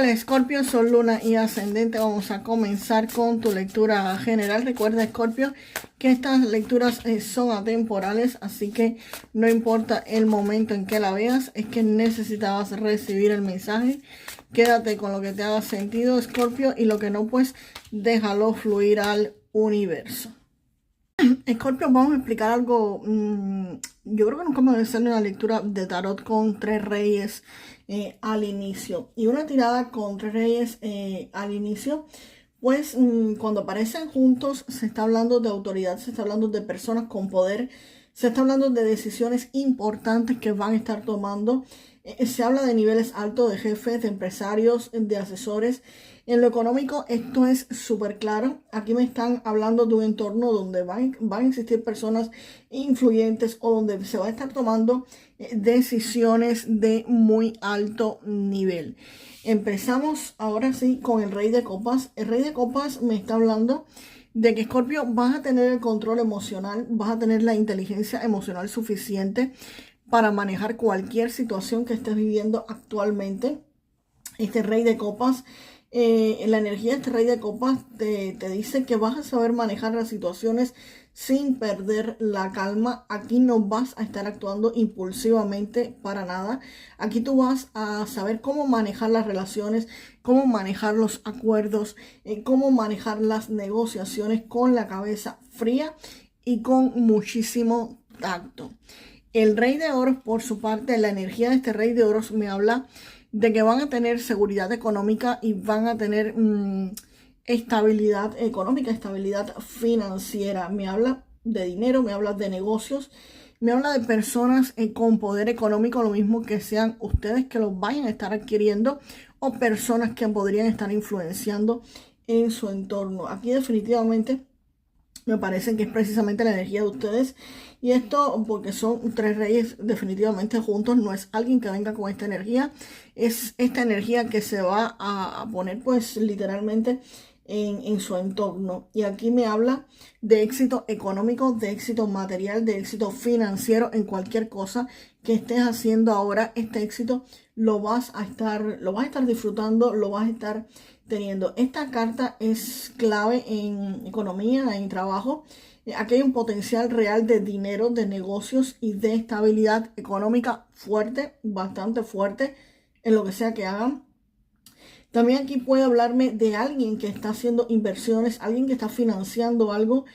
Hola Escorpio, Sol, Luna y Ascendente. Vamos a comenzar con tu lectura general. Recuerda, Escorpio, que estas lecturas son atemporales, así que no importa el momento en que la veas, es que necesitabas recibir el mensaje. Quédate con lo que te haga sentido, Escorpio, y lo que no, pues déjalo fluir al universo. Escorpio, vamos a explicar algo. Yo creo que nunca me voy a hacer una lectura de tarot con tres reyes al inicio. Y una tirada con tres reyes al inicio, pues cuando aparecen juntos se está hablando de autoridad, se está hablando de personas con poder, se está hablando de decisiones importantes que van a estar tomando. Se habla de niveles altos de jefes, de empresarios, de asesores. En lo económico esto es súper claro. Aquí me están hablando de un entorno donde van a existir personas influyentes o donde se va a estar tomando decisiones de muy alto nivel. Empezamos ahora sí con el Rey de Copas. El Rey de Copas me está hablando de que, Escorpio, vas a tener el control emocional, vas a tener la inteligencia emocional suficiente para manejar cualquier situación que estés viviendo actualmente. Este Rey de Copas, la energía de este Rey de Copas te dice que vas a saber manejar las situaciones sin perder la calma. Aquí no vas a estar actuando impulsivamente para nada. Aquí tú vas a saber cómo manejar las relaciones, cómo manejar los acuerdos, cómo manejar las negociaciones con la cabeza fría y con muchísimo tacto. El Rey de Oros, por su parte, la energía de este Rey de Oros me habla de que van a tener seguridad económica y van a tener estabilidad económica, estabilidad financiera. Me habla de dinero, me habla de negocios, me habla de personas con poder económico, lo mismo que sean ustedes que los vayan a estar adquiriendo o personas que podrían estar influenciando en su entorno. Aquí definitivamente me parece que es precisamente la energía de ustedes. Y esto porque son tres reyes definitivamente juntos. No es alguien que venga con esta energía. Es esta energía que se va a poner pues literalmente en su entorno. Y aquí me habla de éxito económico, de éxito material, de éxito financiero en cualquier cosa que estés haciendo ahora. Este éxito lo vas a estar disfrutando, lo vas a estar teniendo. Esta carta es clave en economía, en trabajo. Aquí hay un potencial real de dinero, de negocios y de estabilidad económica fuerte, bastante fuerte en lo que sea que hagan. También aquí puede hablarme de alguien que está haciendo inversiones, alguien que está financiando algo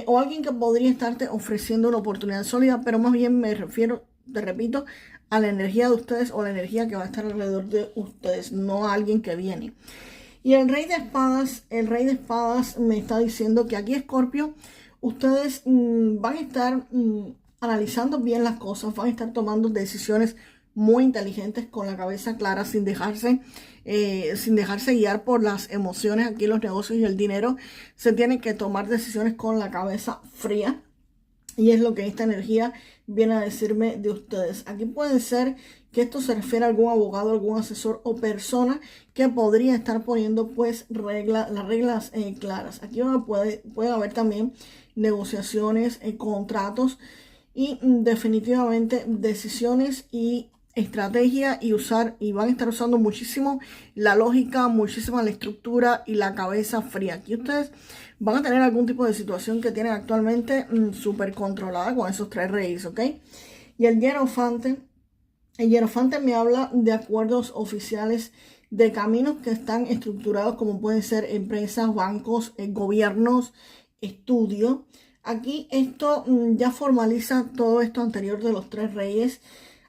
o alguien que podría estarte ofreciendo una oportunidad sólida, pero más bien me refiero, te repito, a la energía de ustedes o la energía que va a estar alrededor de ustedes, no a alguien que viene. Y el Rey de Espadas me está diciendo que aquí, Escorpio, ustedes van a estar analizando bien las cosas, van a estar tomando decisiones muy inteligentes con la cabeza clara, sin dejarse guiar por las emociones. Aquí los negocios y el dinero se tienen que tomar decisiones con la cabeza fría. Y es lo que esta energía viene a decirme de ustedes. Aquí puede ser que esto se refiere a algún abogado, algún asesor o persona que podría estar poniendo pues las reglas claras. Aquí puede haber también negociaciones, contratos y definitivamente decisiones y estrategia y van a estar usando muchísimo la lógica, muchísima la estructura y la cabeza fría. Aquí ustedes van a tener algún tipo de situación que tienen actualmente súper controlada con esos tres reyes, ¿ok? Y el hierofante me habla de acuerdos oficiales, de caminos que están estructurados como pueden ser empresas, bancos, gobiernos, estudio. Aquí esto ya formaliza todo esto anterior de los tres reyes.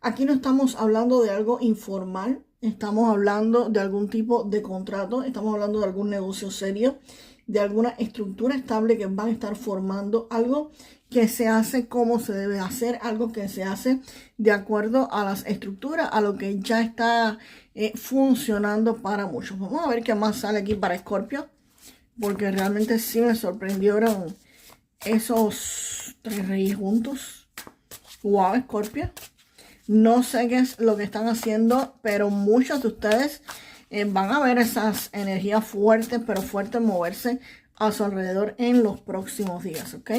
Aquí no estamos hablando de algo informal, estamos hablando de algún tipo de contrato, estamos hablando de algún negocio serio, de alguna estructura estable que van a estar formando, algo que se hace como se debe hacer, algo que se hace de acuerdo a las estructuras, a lo que ya está funcionando para muchos. Vamos a ver qué más sale aquí para Escorpio, porque realmente sí me sorprendieron esos tres reyes juntos. Wow, Escorpio. No sé qué es lo que están haciendo, pero muchos de ustedes van a ver esas energías fuertes, pero fuertes moverse a su alrededor en los próximos días, ¿ok?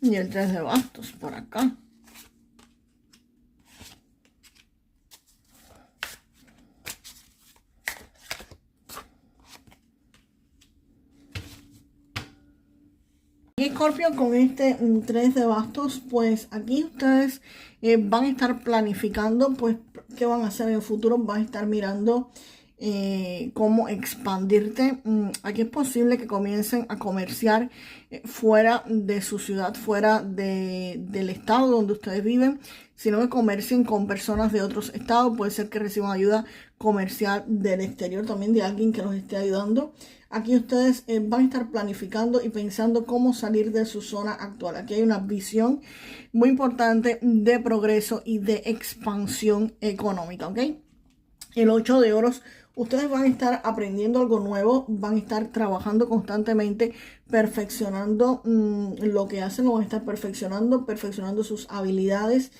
Y el 3 de bastos por acá. Y Escorpio, con este 3 de bastos, pues aquí ustedes van a estar planificando pues qué van a hacer en el futuro, van a estar mirando cómo expandirte. Aquí es posible que comiencen a comerciar fuera de su ciudad, fuera del estado donde ustedes viven, sino que comercien con personas de otros estados. Puede ser que reciban ayuda comercial del exterior, también de alguien que los esté ayudando. Aquí ustedes van a estar planificando y pensando cómo salir de su zona actual. Aquí hay una visión muy importante de progreso y de expansión económica, ¿ok? El 8 de oros, ustedes van a estar aprendiendo algo nuevo, van a estar trabajando constantemente, perfeccionando lo que hacen, lo van a estar perfeccionando sus habilidades.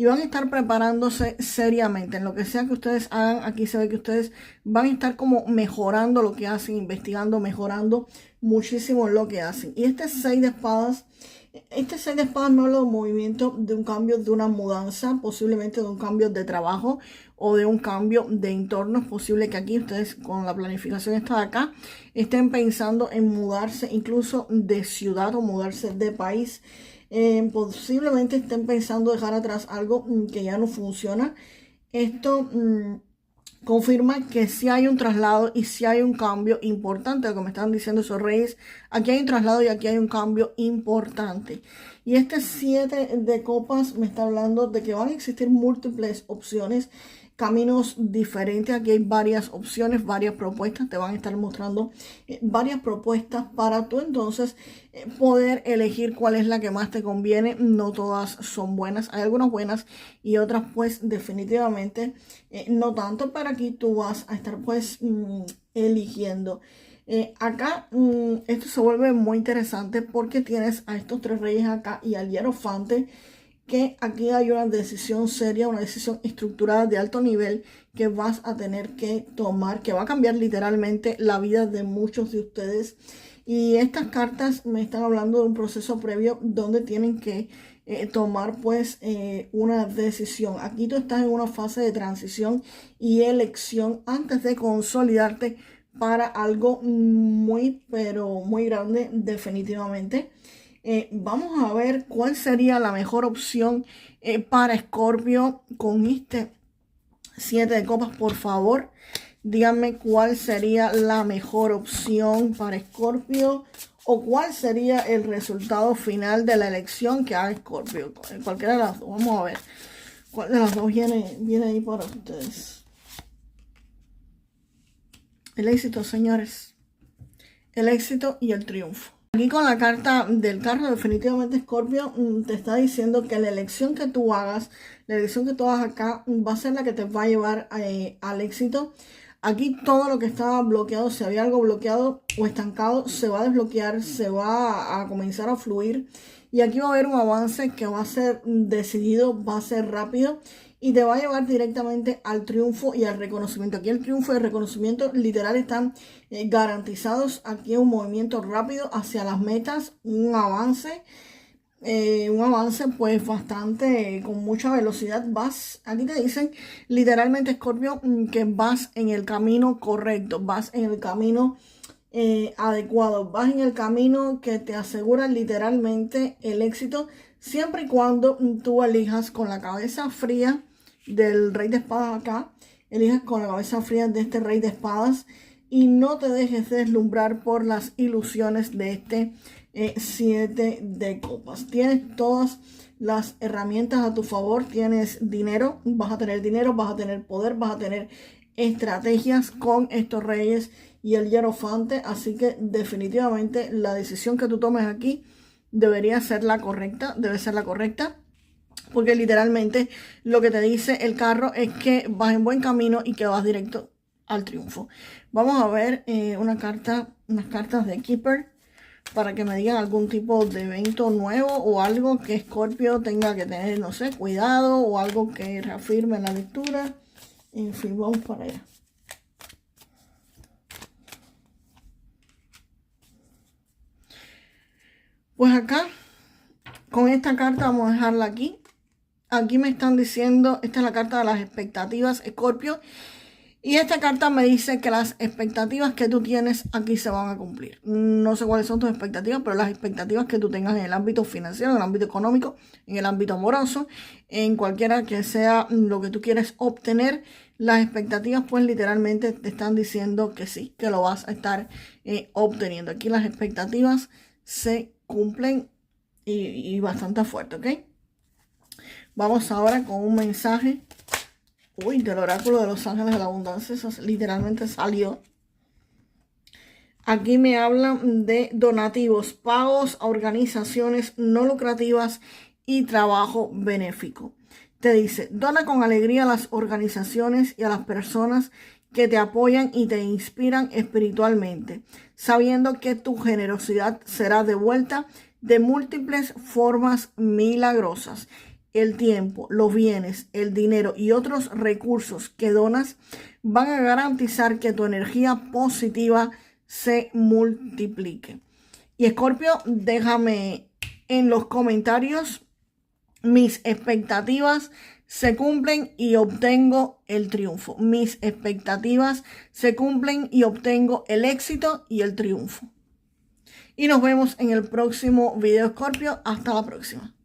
Y van a estar preparándose seriamente en lo que sea que ustedes hagan. Aquí se ve que ustedes van a estar como mejorando lo que hacen, investigando, mejorando muchísimo lo que hacen. Y este 6 de espadas, me habla de un movimiento, de un cambio, de una mudanza, posiblemente de un cambio de trabajo o de un cambio de entorno. Es posible que aquí ustedes, con la planificación esta de acá, estén pensando en mudarse incluso de ciudad o mudarse de país. Posiblemente estén pensando dejar atrás algo que ya no funciona. Esto confirma que si hay un traslado y si hay un cambio importante, lo que me están diciendo esos reyes. Aquí hay un traslado y aquí hay un cambio importante. Y este 7 de copas me está hablando de que van a existir múltiples opciones, caminos diferentes. Aquí hay varias opciones, varias propuestas. Te van a estar mostrando varias propuestas para tú entonces poder elegir cuál es la que más te conviene. No todas son buenas. Hay algunas buenas y otras pues definitivamente no tanto. Pero aquí tú vas a estar pues eligiendo. Acá esto se vuelve muy interesante porque tienes a estos 3 reyes acá y al hierofante, que aquí hay una decisión seria, una decisión estructurada de alto nivel que vas a tener que tomar, que va a cambiar literalmente la vida de muchos de ustedes. Y estas cartas me están hablando de un proceso previo donde tienen que tomar pues una decisión. Aquí tú estás en una fase de transición y elección antes de consolidarte para algo muy, pero muy grande definitivamente. Vamos a ver cuál sería la mejor opción para Escorpio con este 7 de copas. Por favor, díganme cuál sería la mejor opción para Escorpio o cuál sería el resultado final de la elección que haga Escorpio. Cualquiera de las dos. Vamos a ver cuál de las dos viene ahí para ustedes. El éxito, señores. El éxito y el triunfo. Aquí con la carta del carro, definitivamente Escorpio te está diciendo que la elección que tú hagas, la elección que tú hagas acá, va a ser la que te va a llevar al éxito. Aquí todo lo que estaba bloqueado, si había algo bloqueado o estancado, se va a desbloquear, se va a comenzar a fluir. Y aquí va a haber un avance que va a ser decidido, va a ser rápido y te va a llevar directamente al triunfo y al reconocimiento. Aquí el triunfo y el reconocimiento literal están garantizados. Aquí es un movimiento rápido hacia las metas, un avance pues bastante con mucha velocidad. Aquí te dicen literalmente, Escorpio, que vas en el camino correcto, vas en el camino adecuado, vas en el camino que te asegura literalmente el éxito, siempre y cuando tú elijas con la cabeza fría del rey de espadas acá, elijas con la cabeza fría de este rey de espadas y no te dejes deslumbrar por las ilusiones de este 7 de copas. Tienes todas las herramientas a tu favor, tienes dinero, vas a tener poder, vas a tener estrategias con estos reyes y el hierofante, así que definitivamente la decisión que tú tomes aquí debería ser la correcta, debe ser la correcta, porque literalmente lo que te dice el carro es que vas en buen camino y que vas directo al triunfo. Vamos a ver unas cartas de Keeper para que me digan algún tipo de evento nuevo o algo que Escorpio tenga que tener, no sé, cuidado, o algo que reafirme la lectura. En fin, vamos para allá. Pues acá, con esta carta vamos a dejarla aquí. Aquí me están diciendo, esta es la carta de las expectativas, Escorpio. Y esta carta me dice que las expectativas que tú tienes aquí se van a cumplir. No sé cuáles son tus expectativas, pero las expectativas que tú tengas en el ámbito financiero, en el ámbito económico, en el ámbito amoroso, en cualquiera que sea lo que tú quieres obtener, las expectativas pues literalmente te están diciendo que sí, que lo vas a estar obteniendo. Aquí las expectativas se cumplen y bastante fuerte, ¿ok? Vamos ahora con un mensaje. Uy, del oráculo de los ángeles de la abundancia, eso literalmente salió. Aquí me hablan de donativos, pagos a organizaciones no lucrativas y trabajo benéfico. Te dice, dona con alegría a las organizaciones y a las personas que te apoyan y te inspiran espiritualmente, sabiendo que tu generosidad será devuelta de múltiples formas milagrosas. El tiempo, los bienes, el dinero y otros recursos que donas van a garantizar que tu energía positiva se multiplique. Y Escorpio, déjame en los comentarios, mis expectativas se cumplen y obtengo el triunfo. Mis expectativas se cumplen y obtengo el éxito y el triunfo. Y nos vemos en el próximo video, Escorpio. Hasta la próxima.